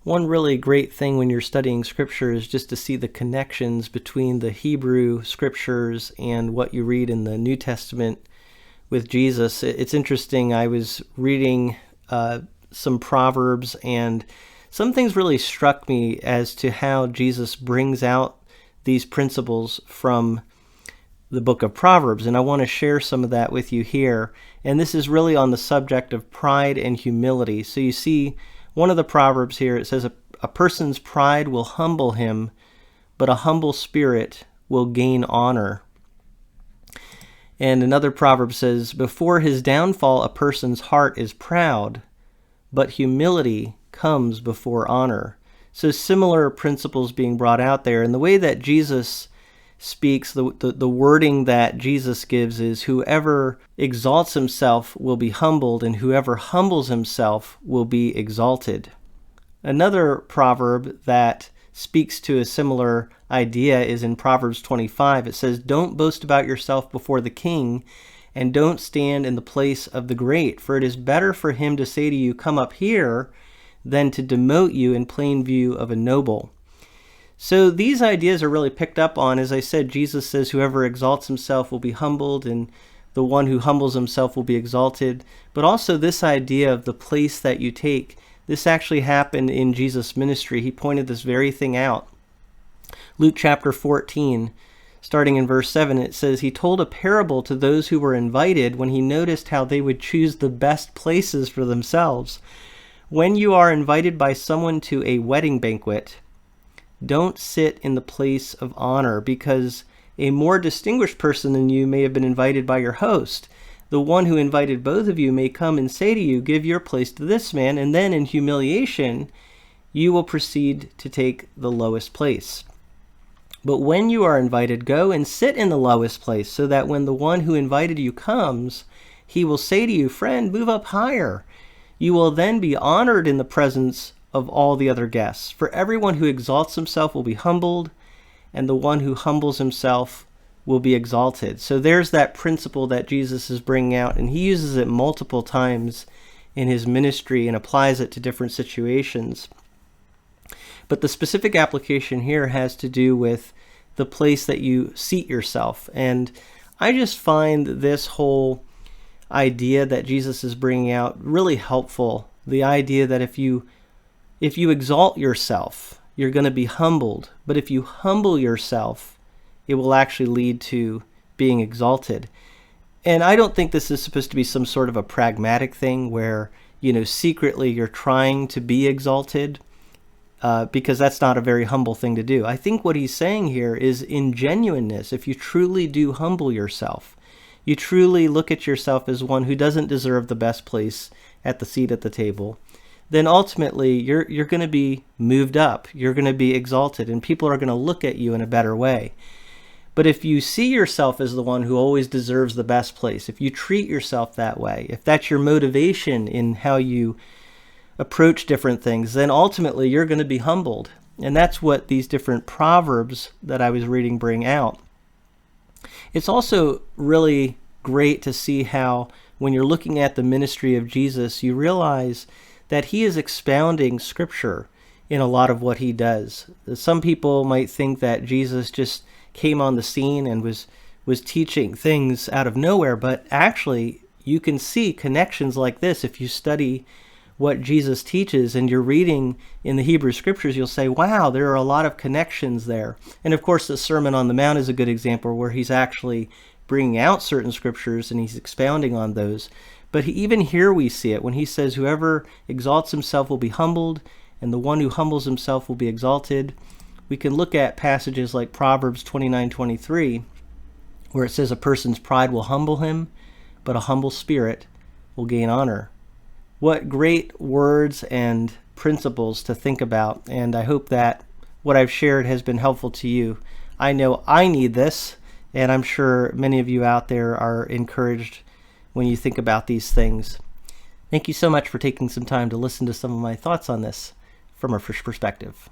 One really great thing when you're studying Scripture is just to see the connections between the Hebrew Scriptures and what you read in the New Testament with Jesus. It's interesting. I was reading some Proverbs, and some things really struck me as to how Jesus brings out these principles from the book of Proverbs, and I want to share some of that with you here. And this is really on the subject of pride and humility. So you see one of the Proverbs here, it says, a person's pride will humble him, but a humble spirit will gain honor. And another proverb says, before his downfall, a person's heart is proud, but humility comes before honor. So similar principles being brought out there. And the way that Jesus speaks, the wording that Jesus gives is, whoever exalts himself will be humbled, and whoever humbles himself will be exalted. Another proverb that speaks to a similar idea is in Proverbs 25. It says, don't boast about yourself before the king, and don't stand in the place of the great, for it is better for him to say to you, come up here, than to demote you in plain view of a noble. So these ideas are really picked up on. As I said, Jesus says whoever exalts himself will be humbled, and the one who humbles himself will be exalted. But also this idea of the place that you take. This actually happened in Jesus' ministry. He pointed this very thing out. Luke chapter 14, starting in verse 7, it says, he told a parable to those who were invited when he noticed how they would choose the best places for themselves. When you are invited by someone to a wedding banquet, don't sit in the place of honor, because a more distinguished person than you may have been invited by your host. The one who invited both of you may come and say to you, give your place to this man, and then in humiliation you will proceed to take the lowest place. But when you are invited, go and sit in the lowest place, so that when the one who invited you comes, he will say to you, friend, move up higher. You will then be honored in the presence of all the other guests. For everyone who exalts himself will be humbled, and the one who humbles himself will be exalted. So there's that principle that Jesus is bringing out, and he uses it multiple times in his ministry and applies it to different situations. But the specific application here has to do with the place that you seat yourself. And I just find this whole idea that Jesus is bringing out really helpful. The idea that if you exalt yourself, you're going to be humbled. But if you humble yourself, it will actually lead to being exalted. And I don't think this is supposed to be some sort of a pragmatic thing where, secretly you're trying to be exalted, because that's not a very humble thing to do. I think what he's saying here is, in genuineness, if you truly do humble yourself, you truly look at yourself as one who doesn't deserve the best place at the seat at the table, then ultimately you're going to be moved up, you're going to be exalted, and people are going to look at you in a better way. But if you see yourself as the one who always deserves the best place, if you treat yourself that way, if that's your motivation in how you approach different things, then ultimately you're going to be humbled. And that's what these different proverbs that I was reading bring out. It's also really great to see how, when you're looking at the ministry of Jesus, you realize that he is expounding Scripture in a lot of what he does. Some people might think that Jesus just came on the scene and was teaching things out of nowhere, but actually you can see connections like this if you study what Jesus teaches and you're reading in the Hebrew Scriptures. You'll say, wow, there are a lot of connections there. And of course the Sermon on the Mount is a good example where he's actually bringing out certain Scriptures and he's expounding on those. But even here we see it when he says, whoever exalts himself will be humbled, and the one who humbles himself will be exalted. We can look at passages like Proverbs 29:23, where it says a person's pride will humble him, but a humble spirit will gain honor. What great words and principles to think about, and I hope that what I've shared has been helpful to you. I know I need this, and I'm sure many of you out there are encouraged when you think about these things. Thank you so much for taking some time to listen to some of my thoughts on this from A Frisch Perspective.